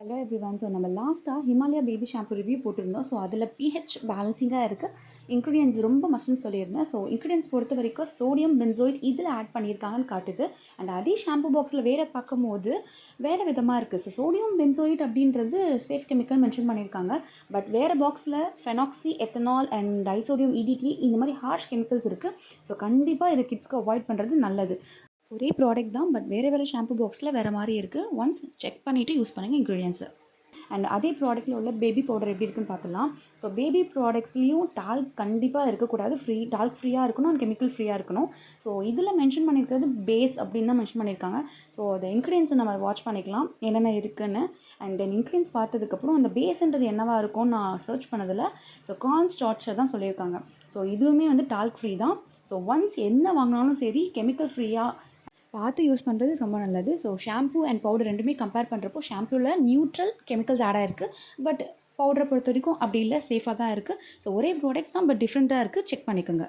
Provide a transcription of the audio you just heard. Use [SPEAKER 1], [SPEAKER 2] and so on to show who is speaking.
[SPEAKER 1] Hello everyone. So நம்ம லாஸ்ட்டாக Himalaya baby shampoo review போட்டிருந்தோம். ஸோ அதில் பிஹெச் பேலன்சிங்காக இருக்குது. இன்க்ரீடியன்ஸ் ரொம்ப மஸ்ட்னு சொல்லியிருந்தேன். ஸோ இன்க்ரீடியன்ஸ் பொறுத்த வரைக்கும் சோடியம் பென்சோயிட் இதில் ஆட் பண்ணியிருக்காங்கன்னு காட்டுது. அண்ட் அதே ஷாம்பு பாக்ஸில் வேறு பார்க்கும்போது வேறு விதமாக இருக்குது. ஸோ சோடியம் பென்சோயிட் அப்படின்றது சேஃப் கெமிக்கல் மென்ஷன் பண்ணியிருக்காங்க. பட் வேறு பாக்ஸில் ஃபெனாக்சி, எத்தனால் அண்ட் டைசோடியம் இடிடி இந்த மாதிரி ஹார்ஷ் கெமிக்கல்ஸ் இருக்குது. ஸோ கண்டிப்பாக இது கிட்ஸ்க்கு அவாய்ட் பண்ணுறது நல்லது. ஒரே ப்ராடக்ட் தான், பட் வேறு வேறு ஷாம்பு பாக்ஸில் வேறு மாதிரி இருக்குது. ஒன்ஸ் செக் பண்ணிவிட்டு யூஸ் பண்ணுங்கள் இன்க்ரீடியன்ஸை. அண்ட் அதே ப்ராடக்ட்டில் உள்ள பேபி பவுடர் எப்படி இருக்குன்னு பார்த்துலாம். ஸோ பேபி ப்ராடக்ட்ஸ்லேயும் டால்க் கண்டிப்பாக இருக்கக்கூடாது. டால்க் ஃப்ரீயாக இருக்கணும் அண்ட் கெமிக்கல் ஃப்ரீயாக இருக்கணும். ஸோ இதில் மென்ஷன் பண்ணியிருக்கிறது பேஸ் அப்படின்னு தான் மென்ஷன் பண்ணியிருக்காங்க. ஸோ அந்த இன்க்ரீடியன்ஸை நம்ம வாட்ச் பண்ணிக்கலாம் என்னென்ன இருக்குதுன்னு. அண்ட் தென் இன்க்ரீடியன்ஸ் பார்த்ததுக்கப்புறம் அந்த பேஸ்ன்றது என்னவாக இருக்கும்னு நான் சர்ச் பண்ணதில் ஸோ கார்ன் ஸ்டார்ச்சை தான் சொல்லியிருக்காங்க. ஸோ இதுவுமே டால்க் ஃப்ரீ தான். ஸோ ஒன்ஸ் என்ன வாங்கினாலும் சரி கெமிக்கல் ஃப்ரீயாக பார்த்து யூஸ் பண்ணுறது ரொம்ப நல்லது. ஸோ ஷாம்பூ அண்ட் பவுடர் ரெண்டுமே கம்பேர் பண்ணுறப்போ ஷாம்பூவில் நியூட்ரல் கெமிக்கல்ஸ் ஆட் ஆகிருக்கு. பட் பவுடரை பொறுத்த வரைக்கும் அப்படி இல்லை, சேஃபாக தான் இருக்குது. ஸோ ஒரே ப்ராடக்ட்ஸ் தான், பட் டிஃப்ரெண்ட்டாக இருக்குது. செக் பண்ணிக்கோங்க.